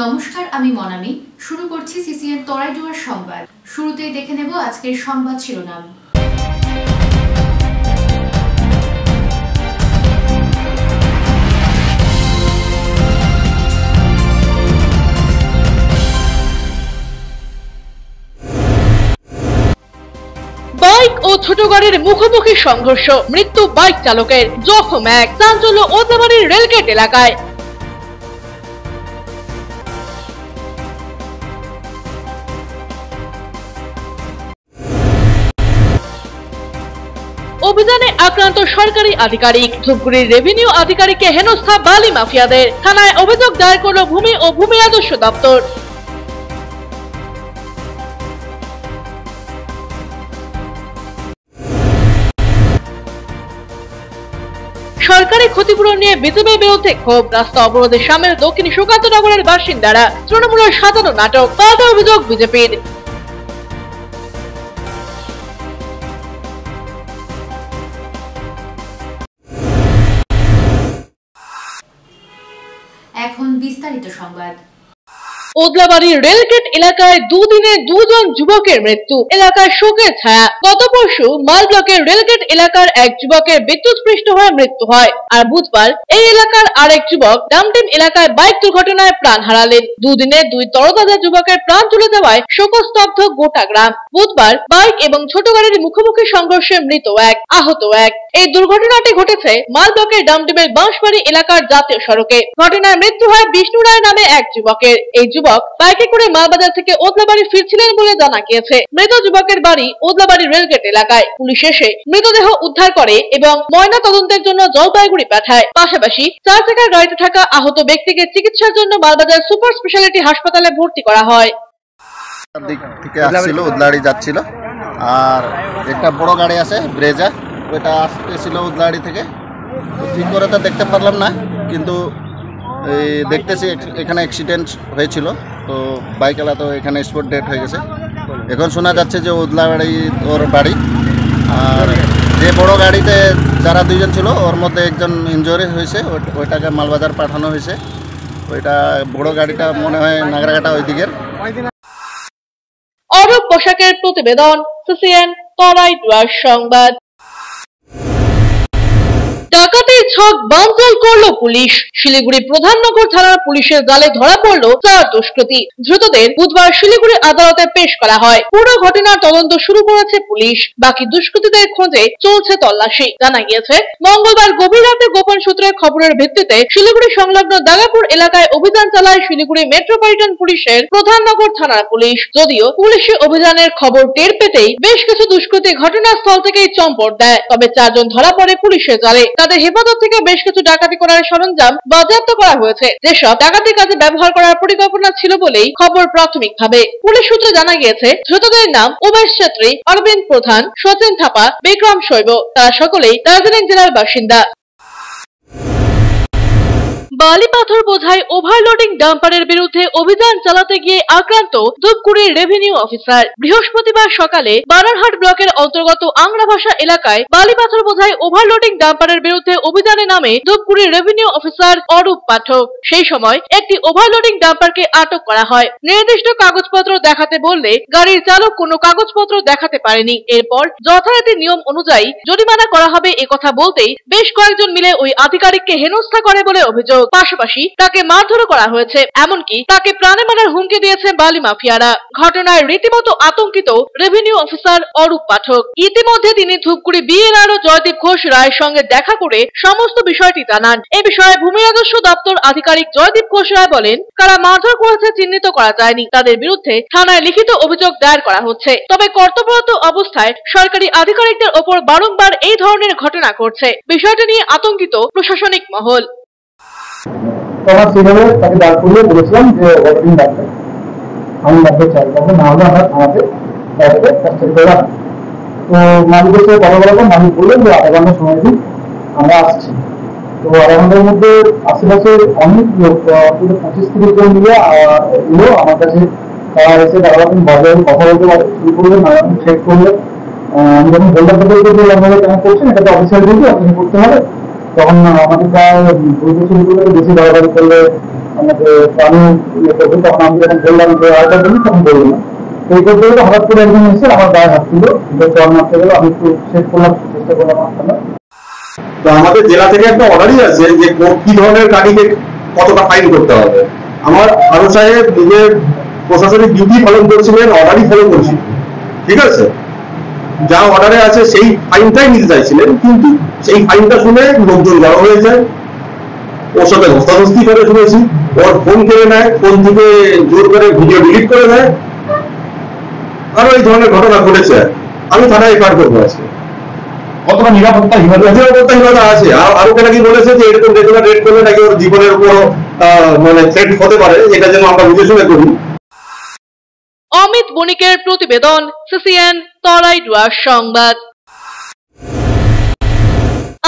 নমস্কার, আমি মনামি। শুরু করছি সিসিএন তরাইডুয়ার সংবাদ। শুরুতেই দেখে নেব আজকের সংবাদ শিরোনাম। বাইক ও ছোট গাড়ির মুখোমুখি সংঘর্ষ, মৃত্যু বাইক চালকের, জখম এক। চাঞ্চল্য ওদলাবাড়ির রেলগেট এলাকায়। অভিযানে আক্রান্ত সরকারি আধিকারিক, ধূপগুড়ির রেভিনিউ আধিকারিককে হেনস্থা বালি মাফিয়াদের। থানায় অভিযোগ দায়ের করল ভূমি ও ভূমি রাজস্ব দপ্তর। সরকারি ক্ষতিপূরণ নিয়ে বিজেপির বিরুদ্ধে ক্ষোভ, রাস্তা অবরোধে সামিল দক্ষিণ সুকান্তনগরের বাসিন্দারা। তৃণমূলের সাজানো নাটক, পাল্টা অভিযোগ বিজেপির। এখন বিস্তারিত সংবাদ। ওদলাবাড়ির রেলগেট এলাকায় দুদিনে দুজন যুবকের মৃত্যু, এলাকায় শোকের ছায়া। গত পরশু মাল ব্লকের রেলগেট এলাকার এক যুবকের বিদ্যুৎস্পৃষ্ট হয়ে মৃত্যু হয়, আর বুধবার এই এলাকার আরেক যুবক ডামটিম এলাকায় বাইক দুর্ঘটনায় প্রাণ হারালেন। দুদিনে দুই তরতাজা যুবকের প্রাণ চলে যাওয়ায় শোকস্তব্ধ গোটা গ্রাম। বুধবার বাইক এবং ছোট গাড়ির মুখোমুখি সংঘর্ষে মৃত এক, আহত এক। এই দুর্ঘটনাটি ঘটেছে মাল ব্লকের ডামটিমের বাঁশবাড়ি এলাকার জাতীয় সড়কে। ঘটনায় মৃত্যু হয় বিষ্ণু রায় নামে এক যুবকের। এই যুবক বাইকে করে মালবাজার থেকে ওদলাবাড়ি ফিরছিলেন বলে জানা গিয়েছে। মৃত যুবকের বাড়ি ওদলাবাড়ি রেলগেট এলাকায়। পুলিশ এসে মৃতদেহ উদ্ধার করে এবং ময়না তদন্তের জন্য জলপাইগুড়ি পাঠায়। পাশাপাশি 4 চাকার গাড়িতে থাকা আহত ব্যক্তিকে চিকিৎসার জন্য মালবাজার সুপার স্পেশালিটি হাসপাতালে ভর্তি করা হয়। দিক থেকে আসছিল, উদলাড়ি যাচ্ছিল, আর একটা বড় গাড়ি আছে ব্রেজা, ওইটা আসতেছিল উদলাড়ি থেকে। ঠিক করে তো দেখতে পারলাম না, কিন্তু দেখতেছি এখানে অ্যাক্সিডেন্ট হয়েছিল। তো বাইকওয়ালা তো এখানে স্পট ডেট হয়ে গেছে। এখন শোনা যাচ্ছে যে উদলাবাড়ি ওর বাড়ি, আর যে বড় গাড়িতে যারা দুইজন ছিল ওর মধ্যে একজন ইনজুরি হয়েছে, ওইটাকে মালবাজার পাঠানো হয়েছে। ওইটা বড় গাড়িটা মনে হয় নাগরাঘাটা ওই দিকের। অরূপ পোশাকের প্রতিবেদন, সিসিএন তরাইডুয়ার সংবাদ। ডাকাতির ছক বানচাল করলো পুলিশ। শিলিগুড়ি প্রধাননগর থানার পুলিশের জালে ধরা পড়লো 4 দুষ্কৃতী। ধৃতদের বুধবার শিলিগুড়ি আদালতে পেশ করা হয়। পুরো ঘটনার তদন্ত শুরু করেছে পুলিশ। বাকি দুষ্কৃতীদের খোঁজে চলছে তল্লাশি। জানা গিয়েছে, মঙ্গলবার গভীর রাতে গোপন সূত্রের খবরের ভিত্তিতে শিলিগুড়ি সংলগ্ন দাগাপুর এলাকায় অভিযান চালায় শিলিগুড়ি মেট্রোপলিটন পুলিশের প্রধাননগর থানার পুলিশ। যদিও পুলিশি অভিযানের খবর টের পেতেই বেশ কিছু দুষ্কৃতী ঘটনাস্থল থেকেই চম্পট দেয়। তবে 4 জন ধরা পড়ে পুলিশের জালে। তাদের হেফাজত থেকে বেশ কিছু ডাকাতি করার সরঞ্জাম বাজেয়াপ্ত করা হয়েছে, যেসব ডাকাতির কাজে ব্যবহার করার পরিকল্পনা ছিল বলেই খবর প্রাথমিকভাবে। পুলিশ সূত্রে জানা গিয়েছে, ধৃতদের নাম উমেশ ছেত্রী, অরবিন্দ প্রধান, সচিন থাপা, বিক্রম শৈব। তারা সকলেই দার্জিলিং জেলার বাসিন্দা। বালি পাথর বোঝাই ওভারলোডিং ডাম্পারের বিরুদ্ধে অভিযান চালাতে গিয়ে আক্রান্ত ধূপগুড়ির রেভিনিউ অফিসার। বৃহস্পতিবার সকালে বানারহাট ব্লকের অন্তর্গত আংরাভাষা এলাকায় বালি পাথর বোঝাই ওভারলোডিং ডাম্পারের বিরুদ্ধে অভিযানে নামে ধূপগুড়ির রেভিনিউ অফিসার অরূপ পাঠক। সেই সময় একটি ওভারলোডিং ডাম্পারকে আটক করা হয়। নির্দিষ্ট কাগজপত্র দেখাতে বললে গাড়ির চালক কোনো কাগজপত্র দেখাতে পারেনি। এরপর যথারীতি নিয়ম অনুযায়ী জরিমানা করা হবে একথা বলতেই বেশ কয়েকজন মিলে ওই আধিকারিককে হেনস্থা করে বলে অভিযোগ। পাশাপাশি তাকে মারধরও করা হয়েছে, এমনকি তাকে প্রাণে মারার হুমকি দিয়েছে বালি মাফিয়ারা। ঘটনায় রীতিমতো আতঙ্কিত রেভিনিউ অফিসার অরূপ পাঠক। ইতিমধ্যে তিনি ধূপগুড়ি বিএলআরও জয়দীপ ঘোষ রায়ের সঙ্গে দেখা করে সমস্ত বিষয়টি জানান। এ বিষয়ে ভূমি রাজস্ব দপ্তর আধিকারিক জয়দীপ ঘোষ রায় বলেন, কারা মারধর করেছে চিহ্নিত করা যায়নি। তাদের বিরুদ্ধে থানায় লিখিত অভিযোগ দায়ের করা হচ্ছে। তবে কর্তব্যরত অবস্থায় সরকারি আধিকারিকদের ওপর বারংবার এই ধরনের ঘটনা ঘটছে। বিষয়টি নিয়ে আতঙ্কিত প্রশাসনিক মহল। আমরা সেভাবে তাকে দাঁড় করিয়ে বলেছিলাম যে ওভারলোডিং ডাক্তার আমি ডাক্তার চাই, তখন না হলে আমরা থানাতে তাদেরকে কাস্টাডি করে রাখি। তো মালিকের সাথে কথা বলার পর মালিক বললেন যে 1/2 ঘন্টা সময় দিন, আমরা আসছি। তো 1/2 ঘন্টার মধ্যে আশেপাশে অনেক লোক 25-30 জন মিলে এলো আমার কাছে। তারা এসে তারা বাজারে কথা বলতে শুরু করলেন, নানারকম চেক করলেন। আমি যখন বললাম যে আপনারা কেন করছেন, এটা তো অফিসিয়াল ডিউটি, আপনি করতে হবে। তখন আমাদের প্রায় 2 বছর বেশি বাড়াবাড়ি করলে আমাকে আমি তখন আমি যখন বললাম যে আরেকটা বলি তখন বললাম না। তো এই করতে গেলে হঠাৎ করে একজন এসে আমার গায়ে হাত তুলো, চর মারতে গেলে আমি একটু শেষ করলাম, চেষ্টা করলাম মারতে না। তো আমাদের জেলা থেকে একটা অর্ডারই আছে যে কি ধরনের গাড়িকে কতটা ফাইন করতে হবে। আমার আরো সাহেব নিজের প্রশাসনিক ডিউটি পালন করছিলেন, অর্ডারই ফলো করছিলেন, ঠিক আছে, যা অর্ডারে আছে সেই ফাইনটাই নিতে চাইছিলেন, কিন্তু সেই ফাইনটা শুনে লোকজন জড়ো হয়ে যায়, ওর সাথে ধস্তাধস্তি করে শুনেছি, ওর ফোন কেড়ে নেয়, ফোন থেকে জোর করে ভিডিও ডিলিট করে দেয়, আরো এই ধরনের ঘটনা ঘটেছে। আমি থানায় এফআইআর করবো আজকে। কতটা নিরাপত্তাহীনতা আছে। আরো নাকি বলেছে যে এরকম রেগুলার রেড করলে নাকি ওর জীবনের উপর মানে থ্রেট হতে পারে, এটা যেন আমরা বুঝে শুনে করি। অমিত বণিকের প্রতিবেদন, সিসিএন তরাইডুয়ার সংবাদ।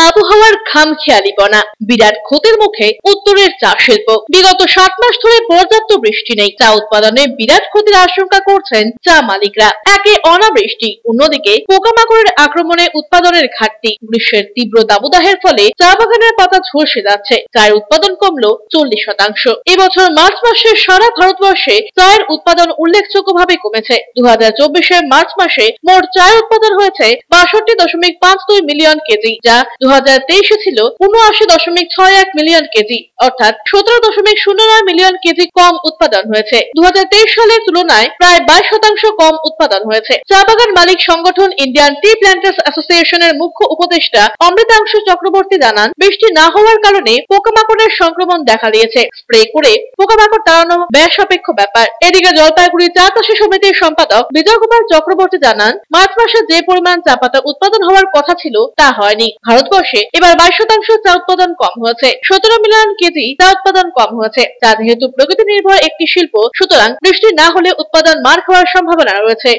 আবহাওয়ার খামখেয়ালিপনা, বিরাট ক্ষতির মুখে উত্তরের চা শিল্প। বিগত 7 মাস ধরে পর্যাপ্ত বৃষ্টি নেই, চা উৎপাদনে বিরাট ক্ষতির আশঙ্কা করছেন চা মালিকরা। একে অনাবৃষ্টি, অন্যদিকে পোকামাকড়ের আক্রমণে উৎপাদনের ঘাটতি। গ্রীষ্মের তীব্র দাবদাহের ফলে চা বাগানের পাতা ঝলসে যাচ্ছে, চায়ের উৎপাদন কমলো 40%। এবছর মার্চ মাসে সারা ভারতবর্ষে চায়ের উৎপাদন উল্লেখযোগ্যভাবে কমেছে। 2024 মার্চ মাসে মোট চায়ের উৎপাদন হয়েছে 62.52 মিলিয়ন কেজি, যা 2023 ছিল 79.61 মিলিয়ন কেজি, অর্থাৎ 17.09 মিলিয়ন কেজি কম উৎপাদন হয়েছে। 2023 সালের তুলনায় প্রায় 22% কম উৎপাদন হয়েছে। চা বাগান মালিক সংগঠন ইন্ডিয়ান টি প্ল্যান্টার্স অ্যাসোসিয়েশনের মুখ্য উপদেষ্টা অমৃতাংশু চক্রবর্তী জানান, বৃষ্টি না হওয়ার কারণে পোকামাকড়ের সংক্রমণ দেখা দিয়েছে। স্প্রে করে পোকামাকড় তাড়ানো ব্যয় সাপেক্ষ ব্যাপার। এদিকে জলপাইগুড়ি চা চাষী সমিতির সম্পাদক বিজয় কুমার চক্রবর্তী জানান, মার্চ মাসে যে পরিমাণ চা পাতা উৎপাদন হওয়ার কথা ছিল তা হয়নি। ভারতবর্ষে এবার 22% চা উৎপাদন কম হয়েছে, 17 মিলিয়ন কেজি চা উৎপাদন কম হয়েছে। চা যেহেতু প্রকৃতি নির্ভর একটি শিল্প, সুতরাং বৃষ্টি না হলে উৎপাদন মার খাওয়ার সম্ভাবনা রয়েছে।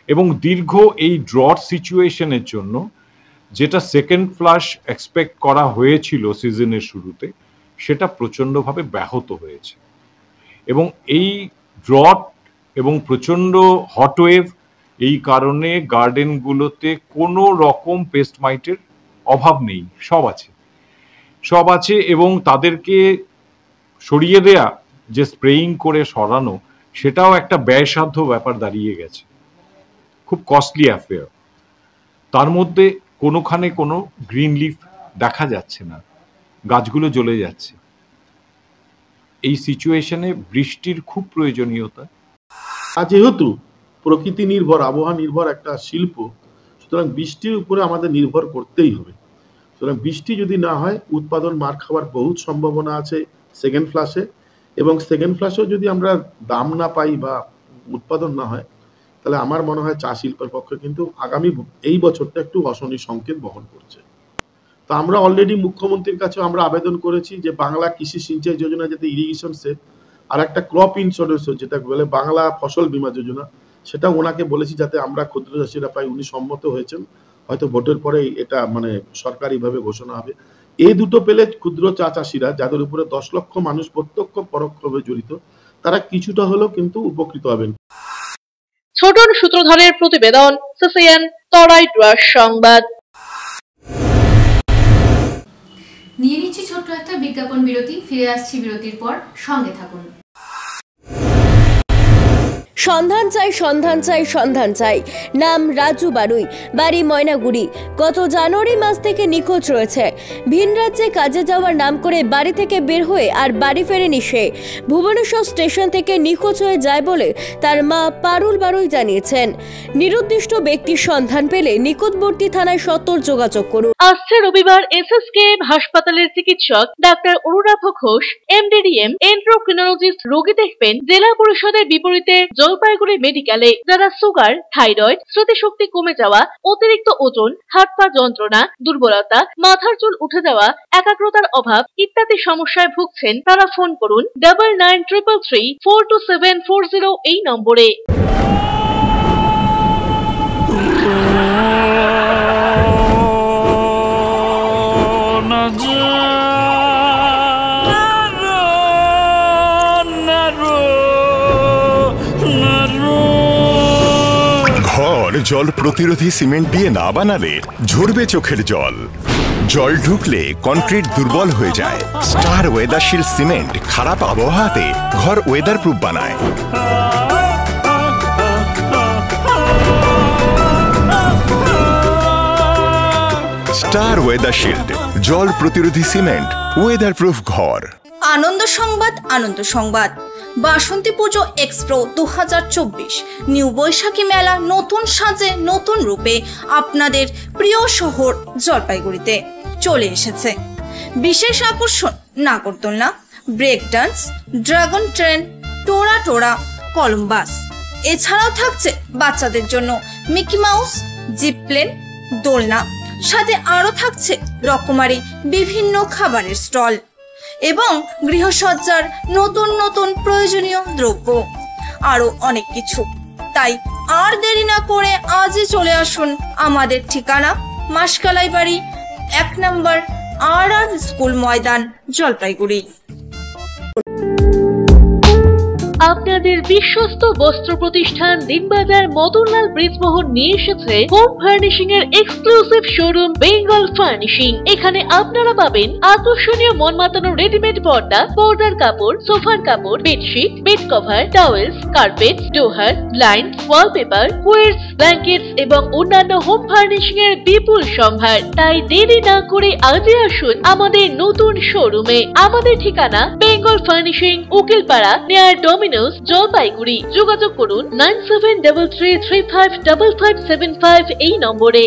এবং দীর্ঘ এই ড্রট সিচুয়েশনের জন্য যেটা সেকেন্ড ফ্লাশ এক্সপেক্ট করা হয়েছিল সিজনের শুরুতে, সেটা প্রচণ্ডভাবে ব্যাহত হয়েছে। এবং এই ড্রট এবং প্রচণ্ড হটওয়েভ, এই কারণে গার্ডেনগুলোতে কোনো রকম পেস্ট মাইটের অভাব নেই, সব আছে এবং তাদেরকে সরিয়ে দেয়া, যে স্প্রেইং করে সরানো, সেটাও একটা ব্যয়সাধ্য ব্যাপার দাঁড়িয়ে গেছে, খুব কস্টলি অ্যাফেয়ার। তার মধ্যে কোনোখানে কোনো গ্রিন লিফ দেখা যাচ্ছে না, গাছগুলো জ্বলে যাচ্ছে। এই সিচুয়েশনে বৃষ্টির খুব প্রয়োজনীয়তা। যেহেতু প্রকৃতি নির্ভর, আবহাওয়া নির্ভর একটা শিল্প, সুতরাং বৃষ্টির উপরে আমাদের নির্ভর করতেই হবে। সুতরাং বৃষ্টি যদি না হয় উৎপাদন মার খাওয়ার বহুত সম্ভাবনা আছে সেকেন্ড ফ্লাশে। এবং সেকেন্ড ফ্লাশেও যদি আমরা দাম না পাই বা উৎপাদন না হয়, তাহলে আমার মনে হয় চা শিল্পের পক্ষে কিন্তু আগামী এই বছরটা একটু অশনি সংকেত বহন করছে। তো আমরা অলরেডি মুখ্যমন্ত্রীর কাছে আমরা আবেদন করেছি যে বাংলা কৃষি সিঞ্চাই যোজনা যাতে ইরিগেশন সেট আর একটা ক্রপ ইন্স্যুরেন্স, যেটা বলে বাংলা ফসল বীমা যোজনা, সেটা ওনাকে বলেছি যাতে আমরা ক্ষুদ্র চাষিরা পাই। উনি সম্মত হয়েছেন, হয়তো ভোটের পরে এটা মানে সরকারিভাবে ঘোষণা হবে। এই দুটো পেলে ক্ষুদ্র চা চাষিরা, যাদের উপরে 10 লক্ষ মানুষ প্রত্যক্ষ পরোক্ষভাবে জড়িত, তারা কিছুটা হলেও কিন্তু উপকৃত হবেন। ছোটন সূত্রধরের প্রতিবেদন, সিসিএন তরাইডুয়ার সংবাদ। নিয়ে নিচ্ছি ছোট্ট একটা বিজ্ঞাপন বিরতি, ফিরে আসছি বিরতির পর, সঙ্গে থাকুন। সন্ধান চাই, সন্ধান চাই, সন্ধান চাই। নাম রাজু বারুই, বাড়ি ময়নাগুড়ি। গত জানুয়ারি মাস থেকে নিখোঁজ রয়েছে। ভিন রাজ্যে কাজে যাওয়ার নাম করে বাড়ি থেকে বের হয়ে আর বাড়ি ফেরেনি সে। ভুবনেশ্বর স্টেশন থেকে নিখোঁজ হয়ে যায় বলে তার মা পারুল বারুই জানিয়েছেন। নিরুদ্দিষ্ট ব্যক্তির সন্ধান পেলে নিকটবর্তী থানায় সত্বর যোগাযোগ করুন। আসছে রবিবার এসএসকেএম হাসপাতালের চিকিৎসক ডাক্তার অনুরাধ ঘোষ, এমডিডিএম এন্ড্রোক্রিনোলজিস্ট রোগী দেখবেন জেলা পরিষদের বিপরীতে জলপাইগুড়ি মেডিকেলে। যারা সুগার, থাইরয়েড, স্মৃতিশক্তি কমে যাওয়া, অতিরিক্ত ওজন, হাত পা যন্ত্রণা, দুর্বলতা, মাথার চুল উঠে যাওয়া, একাগ্রতার অভাব ইত্যাদি সমস্যায় ভুগছেন, তারা ফোন করুন 9933342740 এই নম্বরে। ঘর জল প্রতিরোধী সিমেন্ট দিয়ে না বানালে ঝরবে চোখের জল। জল ঢুকলে কনক্রিট দুর্বল হয়ে যায়। স্টার ওয়েদারশিল্ড সিমেন্ট খারাপ আবহাওয়াতে ঘর ওয়েদার প্রুফ বানায়। স্টার ওয়েদারশিল্ড জল প্রতিরোধী সিমেন্ট, ওয়েদার প্রুফ ঘর। আনন্দ সংবাদ, আনন্দ সংবাদ। বাসন্তী পুজো এক্সপ্রো 2024 নিউ বৈশাখী মেলা নতুন সাজে নতুন রূপে আপনাদের প্রিয় শহর জলপাইগুড়িতে চলে এসেছে। বিশেষ আকর্ষণ নাগরদোলনা, ব্রেক ডান্স, ড্রাগন ট্রেন, টোরা টোরা, কলম্বাস। এছাড়াও থাকছে বাচ্চাদের জন্য মিকি মাউস, জিপ প্লেন, দোলনা, সাথে আরও থাকছে রকমারি বিভিন্ন খাবারের স্টল এবং গৃহসজ্জার নতুন নতুন প্রয়োজনীয় দ্রব্য, আরও অনেক কিছু। তাই আর দেরি না করে আজই চলে আসুন আমাদের ঠিকানা মাসকালাই বাড়ি 1 নম্বর RR স্কুল ময়দান, জলপাইগুড়ি। আপনাদের বিশ্বস্ত বস্ত্র প্রতিষ্ঠান দিনবাজার মদনলাল ব্রিজমোহন নিয়ে এসেছে হোম ফার্নিশিং এর এক্সক্লুসিভ শোরুম বেঙ্গল ফার্নিশিং। এখানে আপনারা পাবেন আকর্ষণীয় মন মাতানো রেডিমেড পর্দা, পর্দার কাপড়, সোফার কাপড়, bedsheet, bed cover, towels, carpet, dohar, blind, wallpaper, quilts, blankets এবং অন্যান্য হোম ফার্নিশিং এর বিপুল সম্ভার। তাই দেরি না করে আজই আসুন আমাদের নতুন শোরুমে। আমাদের ঠিকানা Bengal furnishing, Ukilpara, near Domino's, Jalpaiguri. যোগাযোগ করুন 9733355575 এই নম্বরে।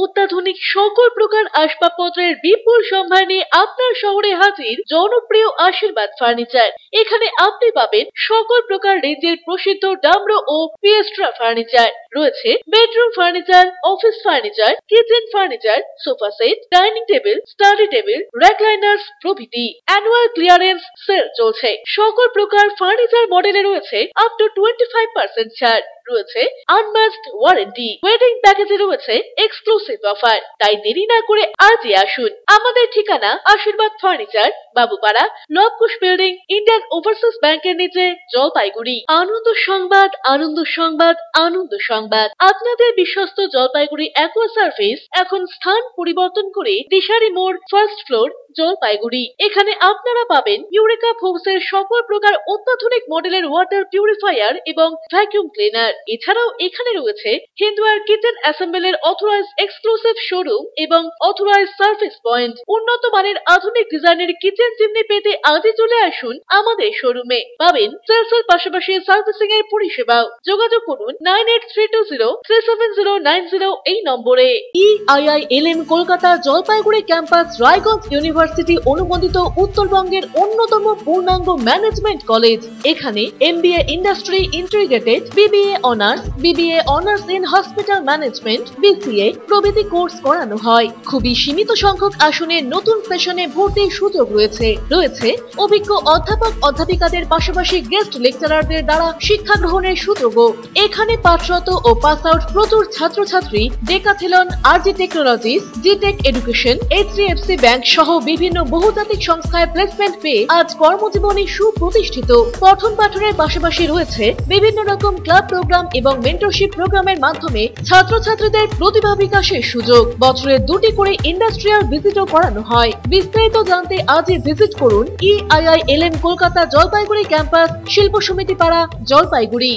অত্যাধুনিক সকল প্রকার আসবাবপত্রের বিপুল সম্ভার নিয়ে আপনার শহরে হাজির জনপ্রিয় আশীর্বাদ ফার্নিচার। এখানে আপনি পাবেন সকল প্রকার রেঞ্জের প্রসিদ্ধ ডামরো ও পিয়েস্ট্রা ফার্নিচার। রয়েছে bedroom furniture, office furniture, kitchen furniture, sofa set, dining table, study table, recliners প্রভৃতি। অ্যানুয়াল ক্লিয়ারেন্স সেল চলছে। সকল প্রকার ফার্নিচার মডেলে রয়েছে আপ টু 25% ছাড়। রয়েছে আনম্যাচড ওয়ারেন্টি। ওয়েডিং প্যাকেজে রয়েছে এক্সক্লুসিভ অফার। তাই দেরি না করে আজই আসুন। আমাদের ঠিকানা Ashirbad furniture, Babupara, Labkush building, Indian overseas ব্যাংকের নিচে, জলপাইগুড়ি। আনন্দ সংবাদ, আনন্দ সংবাদ, আনন্দ সংবাদ। আপনাদের বিশ্বস্ত জলপাইগুড়ি অ্যাকোয়া সার্ভিস এখন স্থান পরিবর্তন করে দিশারি মোড়, ফার্স্ট ফ্লোর, জলপাইগুড়ি। এখানে আপনারা পাবেন ইউরেকা ফোর্বসের সকল প্রকার অত্যাধুনিক মডেলের ওয়াটার পিউরিফায়ার এবং ভ্যাকুয়াম ক্লিনার। এছাড়াও এখানে রয়েছে Hindware kitchen অ্যাসেম্বলের authorised exclusive showroom এবং অথরাইজড সার্ভিস পয়েন্ট। উন্নত মানের আধুনিক ডিজাইনের কিচেন চিমনি পেতে আজই চলে আসুন আমাদের শোরুমে। পাবেন সেলসের পাশাপাশি সার্ভিসিং এর পরিষেবাও। যোগাযোগ করুন 9832037090 এই নম্বরে। EIILM Kolkata Jalpaiguri campus Raiganj university অনুমোদিত উত্তরবঙ্গের অন্যতম পূর্ণাঙ্গ ম্যানেজমেন্ট কলেজ। এখানে MBA industry integrated, BBA honours, BBA honours in hospital management, BCA প্রভৃতি কোর্স করানো হয়। খুবই সীমিত সংখ্যক আসনে নতুন সেশনে ভর্তির সুযোগ রয়েছে। রয়েছে অভিজ্ঞ অধ্যাপক অধ্যাপিকাদের পাশাপাশি গেস্ট লেকচারারদের দ্বারা শিক্ষা গ্রহণের সুযোগও। এখানে পাঠরত ও পাস আউট প্রচুর ছাত্রছাত্রী Decathlon, RG technologies, G tech education, HDFC bank সহ বিভিন্ন বহুজাতিক সংস্থায় প্লেসমেন্ট পেয়ে আজ কর্মজীবনে সুপ্রতিষ্ঠিত। পঠন পাঠনের পাশাপাশি রয়েছে বিভিন্ন রকম ক্লাব প্রোগ্রাম এবং মেন্টরশিপ প্রোগ্রামের মাধ্যমে ছাত্রছাত্রীদের প্রতিভা বিকাশের সুযোগ। বছরে 2টি করে ইন্ডাস্ট্রিয়াল ভিজিটও করানো হয়। বিস্তারিত জানতে আজই ভিজিট করুন EIILM কলকাতা জলপাইগুড়ি ক্যাম্পাস, শিল্প সমিতি পাড়া, জলপাইগুড়ি।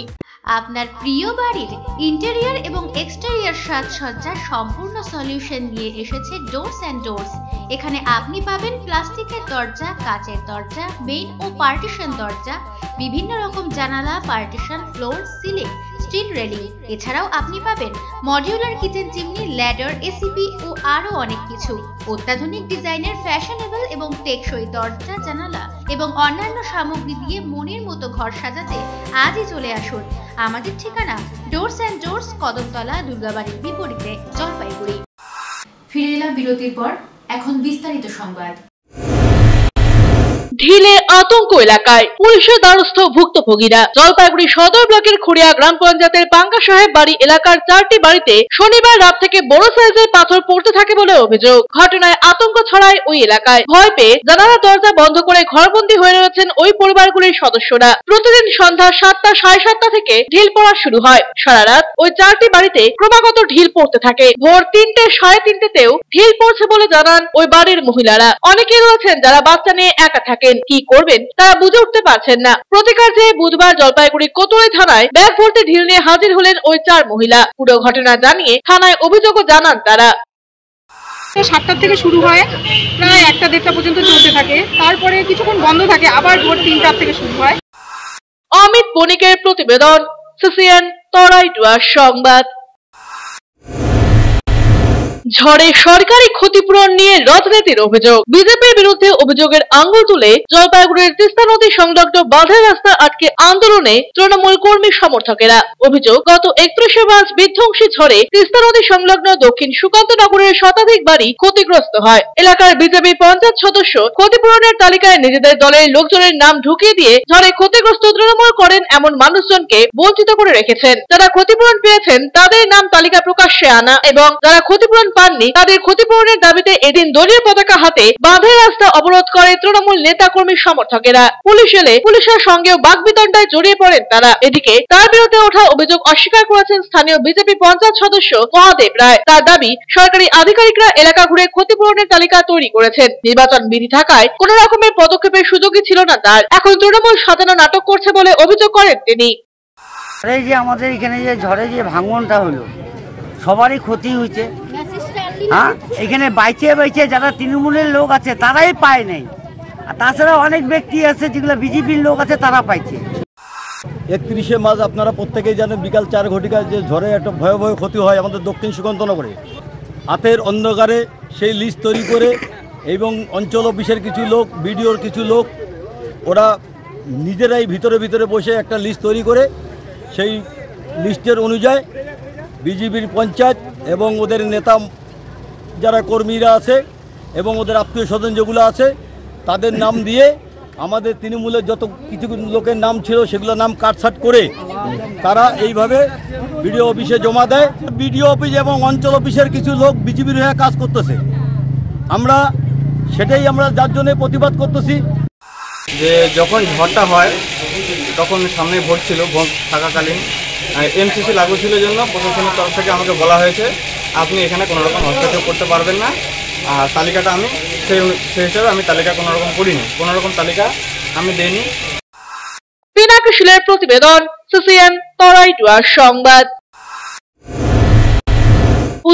আপনার প্রিয় বাড়ির ইন্টেরিয়র এবং এক্সটেরিয়র সাজসজ্জার সম্পূর্ণ সলিউশন নিয়ে এসেছে ডোরস অ্যান্ড ডোরস। এখানে আপনি পাবেন প্লাস্টিকের দরজা, কাচের দরজা, মেইন ও পার্টিশন দরজা, বিভিন্ন রকম জানালা, partition, floor, ceiling, steel railing. এছাড়াও আপনি পাবেন modular kitchen chimney, ladder, ACP ও আরো অনেক কিছু। অত্যাধুনিক ডিজাইনের ফ্যাশনেবল এবং টেকসই দরজা, জানালা এবং অন্যান্য সামগ্রী দিয়ে মনের মতো ঘর সাজাতে আজই চলে আসুন। আমাদের ঠিকানা ডোরস অ্যান্ড ডোরস, কদমতলা, দুর্গাবাড়ির বিপরীতে, জলপাইগুড়ি। ফিরে এলাম বিরতির পর। এখন বিস্তারিত সংবাদ। ঢিলে আতঙ্ক এলাকায়, পুলিশের দ্বারস্থ ভুক্তভোগীরা। জলপাইগুড়ি সদর ব্লকের খুড়িয়া গ্রাম পঞ্চায়েতের পাঙ্কা সাহেব বাড়ি এলাকার 4টি বাড়িতে শনিবার রাত থেকে বড় সাইজের পাথর পড়তে থাকে বলে অভিযোগ। ঘটনায় আতঙ্ক ছড়ায় ওই এলাকায়। ভয় পেয়ে জানালা দরজা বন্ধ করে ঘরবন্দি হয়ে রয়েছেন ওই পরিবারগুলির সদস্যরা। প্রতিদিন সন্ধ্যা 7টা, 7:30 থেকে ঢিল পড়া শুরু হয়। সারা রাত ওই 4টি বাড়িতে ক্রমাগত ঢিল পড়তে থাকে। ভোর 3টে, 3:30তেও ঢিল পড়ছে বলে জানান ওই বাড়ির মহিলারা। অনেকেই রয়েছেন যারা বাচ্চা নিয়ে একা থাকেন, কি করবেন তারা বুঝে উঠতে পারছেন না। প্রতিকার চেয়ে বুধবার জলপাইগুড়ি কোতোয়ালি থানায় ব্যাগ ভর্তি ঢিল নিয়ে হাজির হলেন ওই 4 মহিলা। পুরো ঘটনা জানিয়ে থানায় অভিযোগও জানান তারা। 7টা থেকে শুরু হয়, প্রায় 1টা-1:30টা পর্যন্ত চলতে থাকে, তারপরে কিছুক্ষণ বন্ধ থাকে, আবার ভোর 3টা থেকে শুরু হয়। অমিত বণিকের প্রতিবেদন, CCN তরাইটুয়া সংবাদ। ঝড়ে সরকারি ক্ষতিপূরণ নিয়ে রাজনীতির অভিযোগ। বিজেপির বিরুদ্ধে অভিযোগের আঙুল তুলে জলপাইগুড়ির তিস্তা নদী সংলগ্ন বাঁধের রাস্তা আটকে আন্দোলনে তৃণমূল কর্মী সমর্থকেরা। অভিযোগ, গত 31শে মার্চ বিধ্বংসী ঝড়ে তিস্তা নদী সংলগ্ন দক্ষিণ সুকান্তনগরের শতাধিক বাড়ি ক্ষতিগ্রস্ত হয়। এলাকার বিজেপি পঞ্চায়েত সদস্য ক্ষতিপূরণের তালিকায় নিজেদের দলের লোকজনের নাম ঢুকিয়ে দিয়ে ঝড়ে ক্ষতিগ্রস্ত তৃণমূল করেন এমন মানুষজনকে বঞ্চিত করে রেখেছেন। যারা ক্ষতিপূরণ পেয়েছেন তাদের নাম তালিকা প্রকাশ্যে আনা এবং যারা ক্ষতিপূরণ পাননি তাদের ক্ষতিপূরণের দাবিতে এদিন দলীয় পতাকা হাতে বাঁধের রাস্তা অবরোধ করে তৃণমূল নেতা কর্মী সমর্থকেরা। পুলিশ এলে পুলিশের সঙ্গেও বাকবিতণ্ডায় জড়িয়ে পড়েন তারা। এদিকে তার বিরুদ্ধে ওঠা অভিযোগ অস্বীকার করেছেন স্থানীয় বিজেপি পঞ্চায়েত সদস্য মহাদেব রায়। তার দাবি, সরকারি আধিকারিকরা এলাকা ঘুরে ক্ষতিপূরণের তালিকা তৈরি করেছেন। নির্বাচন বিধি থাকায় কোন রকমের পদক্ষেপের সুযোগই ছিল না তার। এখন তৃণমূল সাজানো নাটক করছে বলে অভিযোগ করেন তিনি। এই যে আমাদের এখানে যে ঝড়ে যে ভাঙনটা হলো, সবারই ক্ষতি হয়েছে। হ্যাঁ, এখানে বাইচে বাইচে যারা তৃণমূলের লোক আছে তারাই পায় নাই, আর তাছাড়া অনেক ব্যক্তি আছে যেগুলো বিজেপির লোক আছে তারা পাইছে। 31শে মার্চ আপনারা প্রত্যেকেই জানেন বিকাল 4 ঘটিকায় যে ঝড়ে একটা ভয়াবহ ক্ষতি হয় আমাদের দক্ষিণ সুকান্তনগরে। হাতের অন্ধকারে সেই লিস্ট তৈরি করে এবং অঞ্চল অফিসের কিছু লোক, বিডিওর কিছু লোক, ওরা নিজেরাই ভিতরে ভিতরে বসে একটা লিস্ট তৈরি করে সেই লিস্টের অনুযায়ী বিজেপির পঞ্চায়েত এবং ওদের নেতা যারা কর্মীরা আছে এবং ওদের আত্মীয় স্বজন যেগুলো আছে তাদের নাম দিয়ে আমাদের তৃণমূলের যত কিছু লোকের নাম ছিল সেগুলো নাম কাটছাট করে তারা এইভাবে বিডিও অফিসে জমা দেয়। বিডিও অফিস এবং অঞ্চল অফিসের কিছু লোক বিজেপির হয়ে কাজ করতেছে। আমরা যার জন্য প্রতিবাদ করতেছি যে যখন ঝড়টা হয় তখন সামনে ভোট ছিল, ভোট থাকাকালীন এমসিসি লাগু ছিল জন্য প্রশাসনের তরফ থেকে আমাকে বলা হয়েছে আপনি এখানে কোনো রকম হস্তক্ষেপ করতে পারবেন না। আর তালিকাটা আমি সেই হিসাবে আমি তালিকা কোনো রকম করিনি, কোনো রকম তালিকা আমি দেইনি। পিনাকি শিলের প্রতিবেদন, CCN তরাইটুয়া সংবাদ।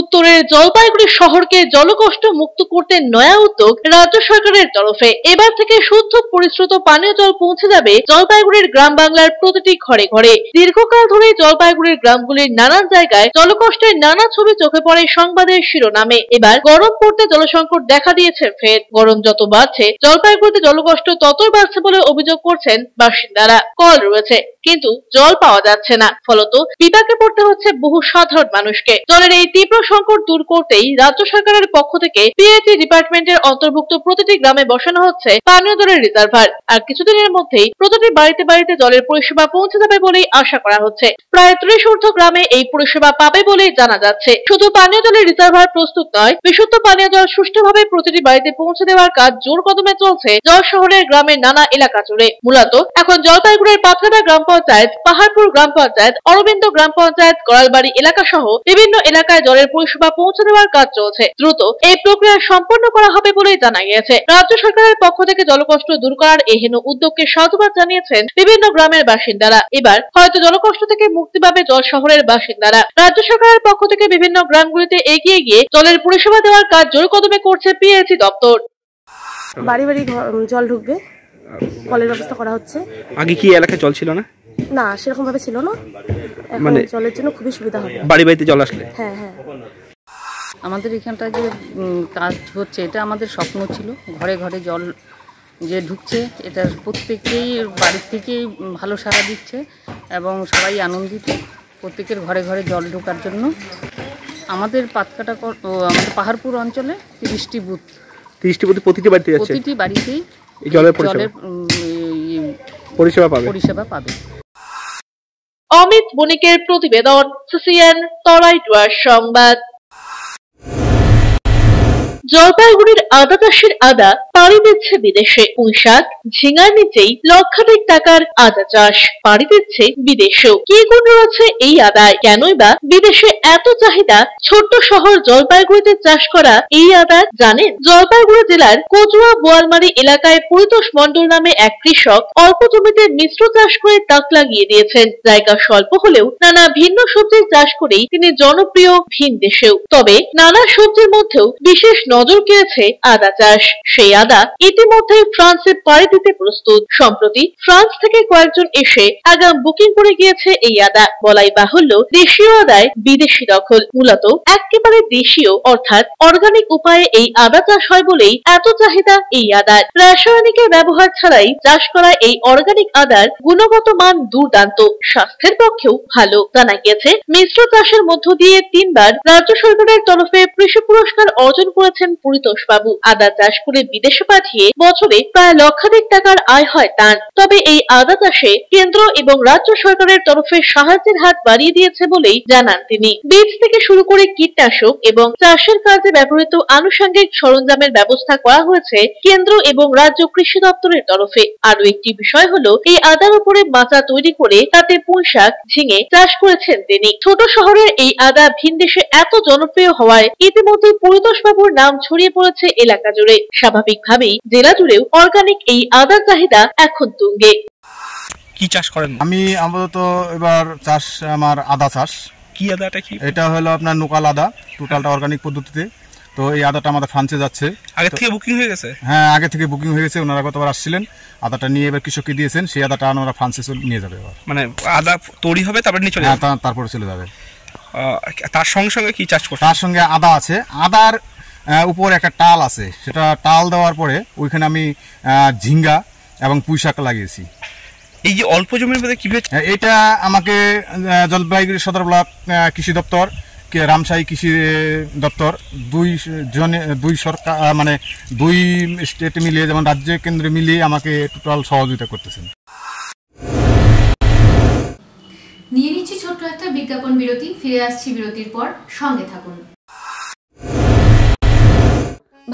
উত্তরের জলপাইগুড়ি শহরকে জলকষ্ট মুক্ত করতে নয়া উদ্যোগ রাজ্য সরকারের তরফে। এবার থেকে শুদ্ধ পরিশ্রুত পানীয় জল পৌঁছে যাবে জলপাইগুড়ির গ্রাম বাংলার প্রতিটি ঘরে ঘরে। দীর্ঘকাল ধরে জলপাইগুড়ির গ্রামগুলির নানান জায়গায় জলকষ্টের নানা ছবি চোখে পড়ে সংবাদের শিরোনামে। এবার গরম পড়তে জলসংকট দেখা দিয়েছে ফের। গরম যত বাড়ছে জলপাইগুড়িতে জলকষ্ট ততই বাড়ছে বলে অভিযোগ করছেন বাসিন্দারা। কল রয়েছে কিন্তু জল পাওয়া যাচ্ছে না, ফলত বিপাকে পড়তে হচ্ছে বহু সাধারণ মানুষকে। জলের এই তীব্র সংকট দূর করতেই রাজ্য সরকারের পক্ষ থেকে পিএইচই ডিপার্টমেন্টের অন্তর্ভুক্ত প্রতিটি গ্রামে বসানো হচ্ছে পানীয় জলের রিজার্ভার। আর কিছুদিনের মধ্যেই প্রতিটি বাড়িতে বাড়িতে জলের পরিষেবা পৌঁছে যাবে বলেই আশা করা হচ্ছে। প্রায় 30 ঊর্ধ্ব গ্রামে এই পরিষেবা পাবে বলেই জানা যাচ্ছে। শুধু পানীয় জলের রিজার্ভার প্রস্তুত নয়, বিশুদ্ধ পানীয় জল সুষ্ঠুভাবে প্রতিটি বাড়িতে পৌঁছে দেওয়ার কাজ জোর কদমে চলছে জল শহরের গ্রামের নানা এলাকা জুড়ে। মূলত এখন জলপাইগুড়ির পাথরাদা গ্রাম পঞ্চায়েত, পাহাড়পুর গ্রাম পঞ্চায়েত, অরবিন্দ গ্রাম পঞ্চায়েত, গড়ালবাড়ি এলাকা সহ বিভিন্ন এলাকায় জলের পরিষেবা পৌঁছে দেওয়ার কাজ চলছে। দ্রুত এই প্রক্রিয়া সম্পন্ন করা হবে বলেই জানা গিয়েছে। রাজ্য সরকারের পক্ষ থেকে জলকষ্ট দূর করার এহেন উদ্যোগকে সাধুবাদ জানিয়েছেন বিভিন্ন গ্রামের বাসিন্দারা। এবার হয়তো জলকষ্ট থেকে মুক্তি পাবে জল শহরের বাসিন্দারা। রাজ্য সরকারের পক্ষ থেকে বিভিন্ন গ্রামগুলিতে এগিয়ে গিয়ে জলের পরিষেবা দেওয়ার কাজ জোর কদমে করছে পিএইচই দপ্তর। বাড়ি বাড়ি জল ঢুকবে, কলের ব্যবস্থা করা হচ্ছে। আগে কি এলাকায় জল ছিল না? না, সেরকম ভাবে ছিল না। এখন জলের জন্য খুবই সুবিধা হবে বাড়ি বাড়িতে জল আসলে। হ্যাঁ হ্যাঁ, আমাদের এখানটা যে কাজ হচ্ছে এটা আমাদের স্বপ্ন ছিল। ঘরে ঘরে জল যে ঢুকছে এটা প্রত্যেকেই বাড়ির থেকেই ভালো সাড়া দিচ্ছে এবং সবাই আনন্দিত। প্রত্যেকের ঘরে ঘরে জল ঢোকার জন্য আমাদের পাতকাটা আমাদের পাহাড়পুর অঞ্চলে 30টি বুথ, 30টি বুথ প্রতিটি বাড়িতে যাচ্ছে। প্রতিটি বাড়িতেই জলের পরিষেবা পাবে। অমিত বণিকের প্রতিবেদন, সিসিএন তরাইটুয়ার সংবাদ। জলপাইগুড়ির আদা চাষের আদা পাড়ি দিচ্ছে বিদেশে। পুঁইশাক, ঝিঙার নিচেই লক্ষাধিক টাকার আদা চাষ পাড়ি দিচ্ছে বিদেশেও। কি গুণ রয়েছে এই আদায়? কেনই বা বিদেশে এত চাহিদা? ছোট্ট শহর জলপাইগুড়িতে চাষ করা এই আদা জানেন? জলপাইগুড়ি জেলার কচুয়া বোয়ালমারি এলাকায় পরিতোষ মণ্ডল নামে এক কৃষক অল্প জমিতে মিশ্র চাষ করে তাক লাগিয়ে দিয়েছেন। জায়গা স্বল্প হলেও নানা ভিন্ন সবজির চাষ করেই তিনি জনপ্রিয় ভিন দেশেও। তবে নানা সবজির মধ্যেও বিশেষ নজর কেড়েছে আদা চাষ। সেই আদা ইতিমধ্যে ফ্রান্সে পাড়ি দিতে প্রস্তুত। সম্প্রতি ফ্রান্স থেকে কয়েকজন এসে আগাম বুকিং করে গিয়েছে এই আদা। বলাই বাহুল্য, দেশীয় আদায় বিদেশি দখল। মূলত একেবারে দেশীয় অর্থাৎ অর্গানিক উপায়ে এই আদা চাষ হয় বলেই এত চাহিদা এই আদার। রাসায়নিকের ব্যবহার ছাড়াই চাষ করা এই অর্গানিক আদার গুণগত মান দুর্দান্ত, স্বাস্থ্যের পক্ষেও ভালো। জানা গিয়েছে মিশ্র চাষের মধ্য দিয়ে 3 বার রাজ্য সরকারের তরফে কৃষি পুরস্কার অর্জন করেছেন পরিতোষ বাবু। আদা চাষ করে বিদেশে পাঠিয়ে বছরে প্রায় লক্ষাধিক টাকার আয় হয় তার। তবে এই আদা চাষে কেন্দ্র এবং রাজ্য সরকারের তরফে সাহায্যের হাত বাড়িয়ে দিয়েছে বলেই জানান তিনি। বীজ থেকে শুরু করে কীটনাশক এবং চাষের কাজে ব্যবহৃত আনুষঙ্গিক সরঞ্জামের ব্যবস্থা করা হয়েছে কেন্দ্র এবং রাজ্য কৃষি দপ্তরের তরফে। আরো একটি বিষয় হলো এই আদার উপরে মাচা তৈরি করে তাতে পুঁইশাক, ঝিঙে চাষ করেছেন তিনি। ছোট শহরের এই আদা ভিনদেশে এত জনপ্রিয় হওয়ায় ইতিমধ্যে পরিতোষ বাবুর নাম ছড়িয়ে পড়েছে এলাকা জুড়ে। স্বাভাবিকভাবেই জেলা জুড়েও অর্গানিক এই আদার চাহিদা এখন তুঙ্গে। কি চাষ করেন? আমি আপাতত এবার চাষ আমার আদা চাষ। কি আদাটা? কি এটা হলো আপনার নোকাল আদা, টোটালটা অর্গানিক পদ্ধতিতে। তো এই আদাটা আমাদের ফ্রান্সে যাচ্ছে। আগে থেকে বুকিং হয়ে গেছে? হ্যাঁ, আগে থেকে বুকিং হয়ে গেছে। ওনারা গতবার আসছিলেন, আদাটা নিয়ে এবার কৃষককে দিয়েছেন। সেই আদাটা ওনারা ফ্রান্সে নিয়ে যাবে। এবার মানে আদা তৈরি হবে তারপরে নিয়ে চলে যাবে? হ্যাঁ, তারপরে চলে যাবে। তার সঙ্গে সঙ্গে কি চাষ করছে? তার সঙ্গে আদা আছে, আদার উপর একটা টাল আছে, সেটা টাল দেওয়ার পরে ওইখানে আমি ঝিঙ্গা এবং পুঁইশাক লাগিয়েছি। এই যে অল্প জমির মধ্যে কিভাবে? এটা আমাকে জলপাইগুড়ি সদর ব্লক কৃষি দপ্তর, রামশাহী কৃষি দপ্তর দুই সরকার মানে 2 স্টেট মিলিয়ে, যেমন রাজ্য কেন্দ্র মিলিয়ে আমাকে টোটাল সহযোগিতা করতেছেন। নিয়ে নিচ্ছি ছোট্ট একটা বিজ্ঞাপন বিরতি। ফিরে আসছি বিরতির পর, সঙ্গে থাকুন।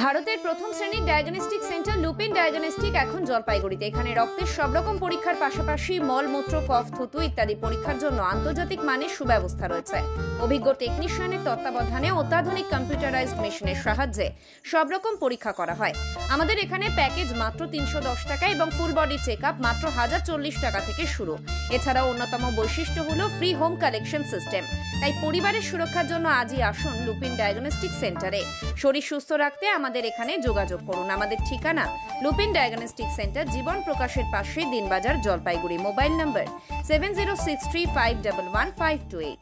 ভারতের প্রথম শ্রেণীর ডায়াগনস্টিক সেন্টার লুপিন ডায়াগনস্টিক এখন জলপাইগুড়িতে। এখানে রক্তের সব রকম পরীক্ষার পাশাপাশি মল, মূত্র, কফ, থুতু ইত্যাদি পরীক্ষার জন্য আন্তর্জাতিক মানের সুব্যবস্থা রয়েছে। অভিজ্ঞ টেকনিশিয়ানের তত্ত্বাবধানে অত্যাধুনিক কম্পিউটারাইজড মেশিনের সাহায্যে সব রকম পরীক্ষা করা হয়। আমাদের এখানে প্যাকেজ মাত্র 310 টাকা এবং ফুল বডি চেক আপ মাত্র 1040 টাকা থেকে শুরু। এছাড়াও অন্যতম বৈশিষ্ট্য হলো ফ্রি হোম কালেকশন সিস্টেম। তাই পরিবারের সুরক্ষার জন্য আজই আসুন লুপিন ডায়াগনস্টিক সেন্টারে। শরীর সুস্থ রাখতে আমাদের এখানে যোগাযোগ করুন। আমাদের ঠিকানা লুপিন ডায়াগনস্টিক সেন্টার, জীবন প্রকাশের পাশে, দিনবাজার, জলপাইগুড়ি। Mobile number 7063511528।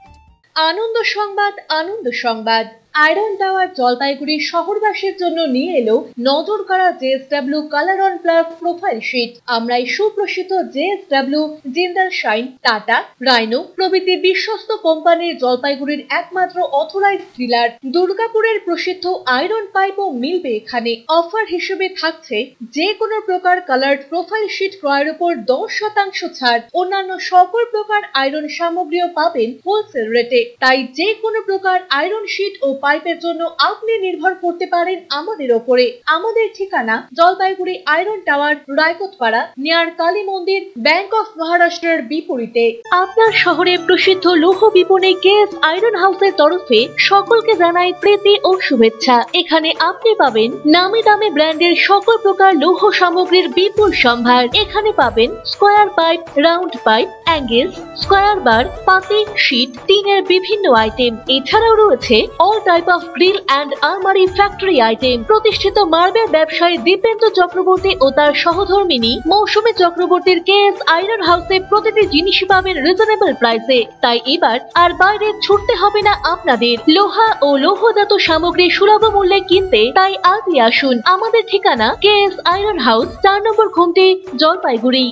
আনন্দ সংবাদ, আনন্দ সংবাদ। আয়রন টাওয়ার জলপাইগুড়ি শহরবাসীর জন্য নিয়ে এলো নজর কাড়া JSW colour on plus profile sheet. আমরাই সুপ্রসিদ্ধ JSW, Jindal Shine, Tata, Rhino প্রভৃতি বিশ্বস্ত কোম্পানির জলপাইগুড়ির একমাত্র অথরাইজড ডিলার। দুর্গাপুরের প্রসিদ্ধ আয়রন পাইপও মিলবে এখানে। অফার হিসেবে থাকছে যে কোনো প্রকার কালার্ড প্রোফাইল শিট ক্রয়ের উপর 10% ছাড়। অন্যান্য সকল প্রকার আয়রন সামগ্রীও পাবেন হোলসেল রেটে। তাই যে কোনো প্রকার আয়রন শিট ও পাইপের জন্য আপনি নির্ভর করতে পারেন আমাদের ওপরে। আমাদের ঠিকানা Jalpaiguri iron tower, Raikotpara, near Kali Mandir, bank of মহারাষ্ট্রের বিপরীতে। আপনার শহরে প্রসিদ্ধ লৌহ বিপণী কেএস আয়রন হাউসের তরফে সকলকে জানাই প্রীতি ও শুভেচ্ছা। এখানে আপনি পাবেন নামি দামি ব্র্যান্ডের সকল প্রকার লৌহ সামগ্রীর বিপুল সম্ভার। এখানে পাবেন square pipe, round pipe, angles, square bar, পাতি, শীট, টিনের বিভিন্ন আইটেম। এছাড়াও রয়েছে all type of grill and আলমারি ফ্যাক্টরি আইটেম। প্রতিষ্ঠিত মার্বেল ব্যবসায়ী দীপেন্দ্র চক্রবর্তী ও তার সহধর্মিনী মৌসুমী চক্রবর্তীর কেএস আয়রন হাউসে প্রতিটি জিনিসই পাবেন রিজনেবল প্রাইসে। তাই এবার আর বাইরে ছুটতে হবে না আপনাদের। লোহা ও লৌহজাত সামগ্রী সুলভ মূল্যে কিনতে তাই আজই আসুন। আমাদের ঠিকানা কেএস আয়রন হাউস, 4 নম্বর ঘুমটি, জলপাইগুড়ি।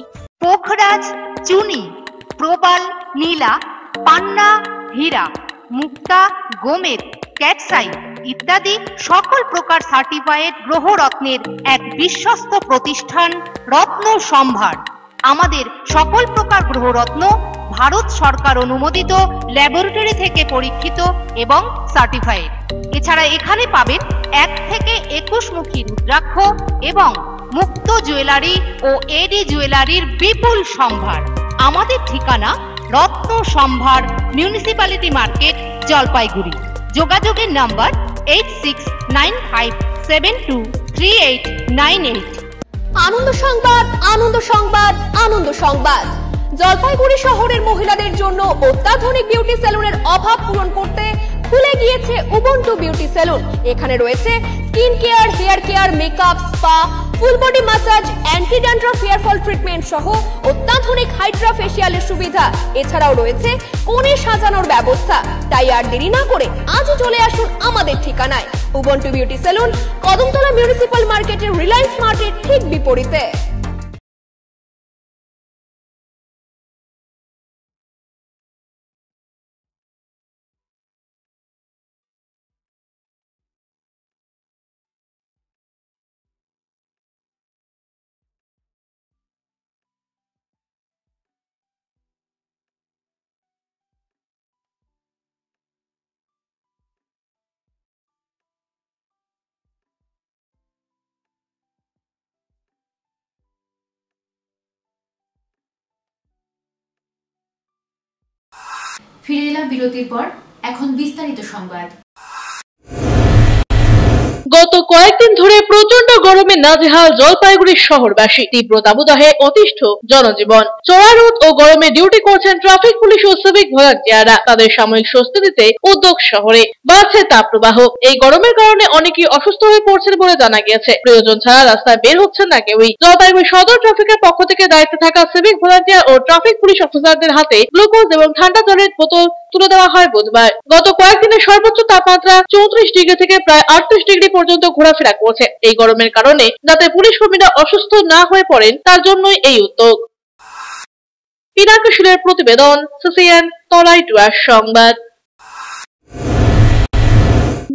পোখরাজ, চুনি, প্রবাল, নীলা, পান্না, হীরা, মুক্তা, গোমেদ, ক্যাটসাই ইত্যাদি সকল প্রকার সার্টিফাইড গ্রহরত্নের এক বিশ্বস্ত প্রতিষ্ঠান রত্ন সম্ভার। আমাদের সকল প্রকার গ্রহরত্ন ভারত সরকার অনুমোদিত ল্যাবরেটরি থেকে পরীক্ষিত এবং সার্টিফাইড। এছাড়া এখানে পাবেন 1 থেকে 21 মুখী রুদ্রাক্ষ এবং মুক্ত জুয়েলারি ও এডি জুয়েলারির বিপুল সম্ভার। আমাদের ঠিকানা রত্ন সম্ভার, মিউনিসিপ্যালিটি মার্কেট, জলপাইগুড়ি। যোগাযোগের নাম্বার 8695723898। আনন্দ সংবাদ, আনন্দ সংবাদ, আনন্দ সংবাদ। জলপাইগুড়ি শহরের মহিলাদের জন্য অত্যাধুনিক বিউটি সেলুনের অভাব পূরণ করতে খুলে গিয়েছে উবুন্টু বিউটি সেলুন। এখানে রয়েছে skin care, hair care, makeup, spa, full body massage, anti dandruff hair fall treatment সহ অত্যাধুনিক হাইড্রা ফেসিয়ালের সুবিধা। এছাড়াও রয়েছে কোণে সাজানোর ব্যবস্থা। তাই আর দেরি না করে আজই চলে আসুন আমাদের ঠিকানায় Ubuntu beauty salon, Kadamtala municipal মার্কেটের রিলায়েন্স মার্টের ঠিক বিপরীতে। ফিরে এলাম বিরতির পর, এখন বিস্তারিত সংবাদ। গত কয়েকদিন ধরে প্রচন্ড গরমে নাজেহাল জলপাইগুড়ি শহরবাসী। তীব্র দাবদাহে অতিষ্ঠ জনজীবন। চড়া রোদ ও গরমে ডিউটি করছেন ট্রাফিক পুলিশ ও সিভিক ভলান্টিয়াররা। তাদের সাময়িক স্বস্তি দিতে উদ্যোগ শহরে বাড়ছে তাপপ্রবাহ। এই গরমের কারণে অনেকেই অসুস্থ হয়ে পড়ছেন বলে জানা গিয়েছে। প্রয়োজন ছাড়া রাস্তায় বের হচ্ছেন না কেউই। জলপাইগুড়ি সদর ট্রাফিকের পক্ষ থেকে দায়িত্বে থাকা সিভিক ভলান্টিয়ার ও ট্রাফিক পুলিশ অফিসারদের হাতে গ্লুকোজ এবং ঠান্ডা জলের বোতল তুলে দেওয়া হয় বুধবার। গত কয়েকদিনের সর্বোচ্চ তাপমাত্রা 34 ডিগ্রি থেকে প্রায় 38 ডিগ্রি পর্যন্ত ঘোরাফেরা করছে। এই গরমের কারণে যাতে পুলিশ কর্মীরা অসুস্থ না হয়ে পড়েন তার জন্যই এই উদ্যোগ। পিনাকি শীলের প্রতিবেদন, সিসিএন তরাই টুয়ার সংবাদ।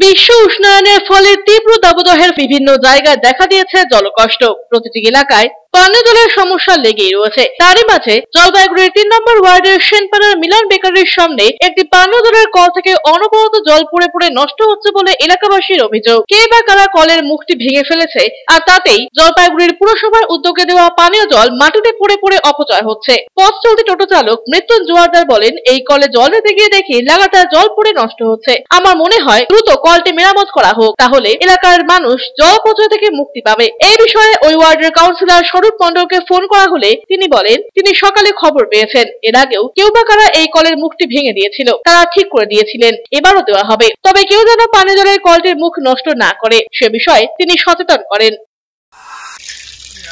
বিশ্ব উষ্ণায়নের ফলে তীব্র দাবদাহের বিভিন্ন জায়গায় দেখা দিয়েছে জলকষ্ট। প্রতিটি এলাকায় পানীয় জলের সমস্যা লেগেই রয়েছে। তারই মাঝে জলপাইগুড়ির 3 নম্বর ওয়ার্ডের সেনপাড়ার মিলন বেকারির সামনে একটি পানীয় জলের কল থেকে অনবরত জল পড়ে পড়ে নষ্ট হচ্ছে বলে এলাকাবাসীর অভিযোগ। কে বা কারা কলের মুখটি ভেঙে ফেলেছে, আর তাতেই জলপাইগুড়ির পুরসভার উদ্যোগে দেওয়া পানীয় জল মাটিতে পড়ে পড়ে অপচয় হচ্ছে। পথ চলতি টোটো চালক মৃত্যুঞ্জয় জোয়ারদার বলেন, এই কলে জল নিতে গিয়ে দেখি লাগাতার জল পড়ে নষ্ট হচ্ছে। আমার মনে হয় দ্রুত কলটি মেরামত করা হোক, তাহলে এলাকার মানুষ জল অপচয় থেকে মুক্তি পাবে। এই বিষয়ে ওই ওয়ার্ডের কাউন্সিলর স্বরূপ মণ্ডলকে ফোন করা হলে তিনি বলেন, তিনি সকালে খবর পেয়েছেন এর আগেও কেউ বা কারা এই কলের মুখটি ভেঙে দিয়েছিল, তারা ঠিক করে দিয়েছিলেন, এবারও দেওয়া হবে। তবে কেউ যেন পানীয় জলের কলটির মুখ নষ্ট না করে সে বিষয়ে তিনি সচেতন করেন।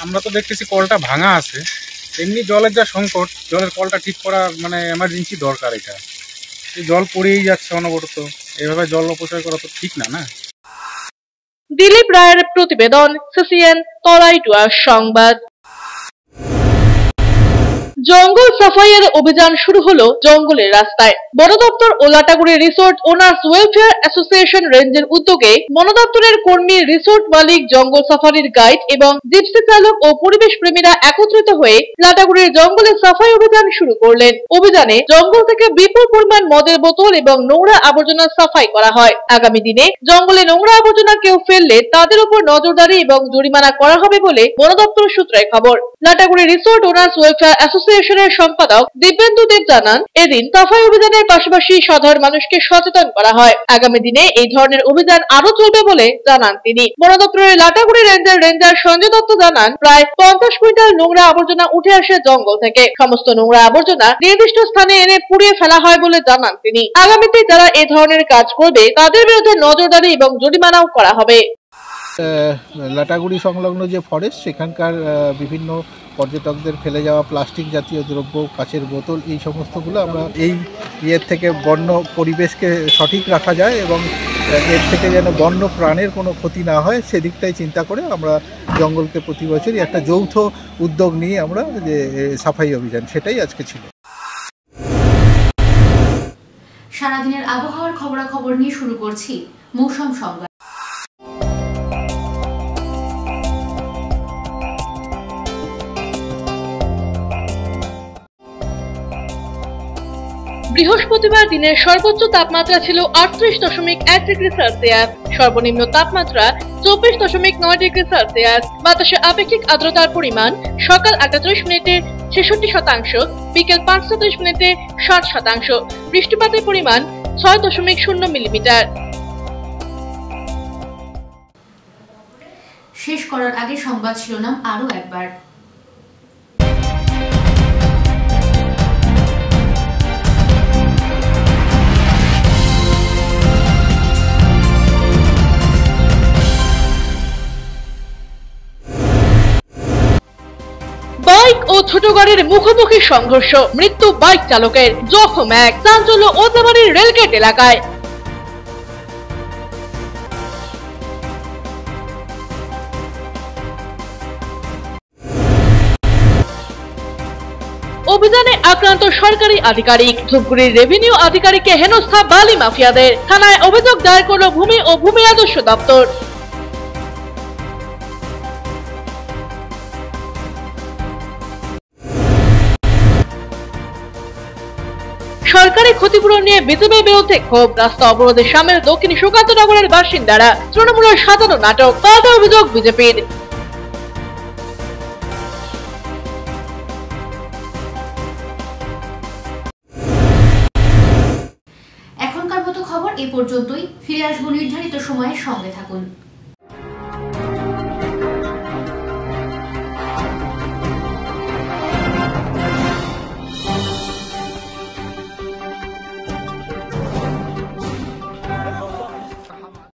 আমরা তো দেখতেছি কলটা ভাঙা আছে, এমনি জলের যা সংকট, জলের কলটা ঠিক করা মানে এমার্জেন্সি দরকার। এটা জল পড়েই যাচ্ছে অনবরত, এভাবে জল অপচয় করা তো ঠিক না। দিলীপ রায়ের প্রতিবেদন, সিসিএন তরাই টুয়ার সংবাদ। জঙ্গল সাফাইয়ের অভিযান শুরু হলো জঙ্গলের রাস্তায়। বন দপ্তর ও Lataguri resort owners welfare association রেঞ্জের উদ্যোগে বন দপ্তরের কর্মী, রিসোর্ট মালিক, জঙ্গল সাফারির গাইড এবং জিপসি চালক ও পরিবেশ প্রেমীরা একত্রিত হয়ে লাটাগুড়ির জঙ্গলে সাফাই অভিযান শুরু করলেন। অভিযানে জঙ্গল থেকে বিপুল পরিমাণ মদের বোতল এবং নোংরা আবর্জনা সাফাই করা হয়। আগামী দিনে জঙ্গলে নোংরা আবর্জনা কেউ ফেললে তাদের উপর নজরদারি এবং জরিমানা করা হবে বলে বন দপ্তর সূত্রে খবর। লাটাগুড়ি রিসোর্ট ওনার্স ওয়েলফেয়ার অ্যাসোসিয়েশনের সম্পাদক দিব্যেন্দু দেব জানান, এদিন সাফাই অভিযানের পাশাপাশি সাধারণ মানুষকে সচেতন করা হয়। আগামী দিনে এই ধরনের অভিযান আরো চলবে বলে জানান তিনি। বন দপ্তরের লাটাগুড়ি রেঞ্জের রেঞ্জার সঞ্জয় দত্ত জানান, প্রায় 50 কুইন্টাল নোংরা আবর্জনা উঠে আসে জঙ্গল থেকে। সমস্ত নোংরা আবর্জনা নির্দিষ্ট স্থানে এনে পুড়িয়ে ফেলা হয় বলে জানান তিনি। আগামীতে যারা এই ধরনের কাজ করবে তাদের বিরুদ্ধে নজরদারি এবং জরিমানাও করা হবে। লাটাগুড়ি সংলগ্ন যে ফরেস্ট, সেখানকার বিভিন্ন পর্যটকদের ফেলে যাওয়া প্লাস্টিক জাতীয় দ্রব্য, কাচের বোতল, এই সমস্তগুলো আমরা এই ইয়ের থেকে বন্য পরিবেশকে সঠিক রাখা যায় এবং এর থেকে যেন বন্য প্রাণের কোনো ক্ষতি না হয় সেদিকটাই চিন্তা করে আমরা জঙ্গলকে প্রতি বছরই একটা যৌথ উদ্যোগ নিয়ে আমরা যে সাফাই অভিযান, সেটাই আজকে ছিল। সারাদিনের আবহাওয়ার খবরাখবর নিয়ে শুরু করছি মৌসুম সংবাদ। বৃহস্পতিবার দিনের সর্বোচ্চ তাপমাত্রা ছিল 38.1 ডিগ্রি সেলসিয়াস, সর্বনিম্ন তাপমাত্রা 24.9 ডিগ্রি সেলসিয়াস। বাতাসে আপেক্ষিক আর্দ্রতার পরিমাণ সকাল 8:30 মিনিটে 66%, বিকেল 5:30 মিনিটে 60%। বৃষ্টিপাতের পরিমাণ 6.0 মিলিমিটার। শেষ করার আগে সংবাদ শিরোনাম আরো একবার। বাইক ও ছোট গাড়ির মুখোমুখি সংঘর্ষ, মৃত্যু বাইক চালকের, জখম এক। চাঞ্চল্য ওদলাবাড়ির রেলগেট এলাকায়। অভিযানে আক্রান্ত সরকারি আধিকারিক, ধূপগুড়ির রেভিনিউ আধিকারিককে হেনস্থা বালি মাফিয়াদের। থানায় অভিযোগ দায়ের করল ভূমি ও ভূমি রাজস্ব দপ্তর। সরকারি ক্ষতিপূরণ নিয়ে বিজেপির বিরুদ্ধে ক্ষোভ, রাস্তা অবরোধে সামিল দক্ষিণ সুকান্তনগরের বাসিন্দারা। তৃণমূলের সাজানো নাটক, পাল্টা অভিযোগ বিজেপির। এখনকার মতো খবর এ পর্যন্তই। ফিরে আসবো নির্ধারিত সময়ের সঙ্গে থাকুন।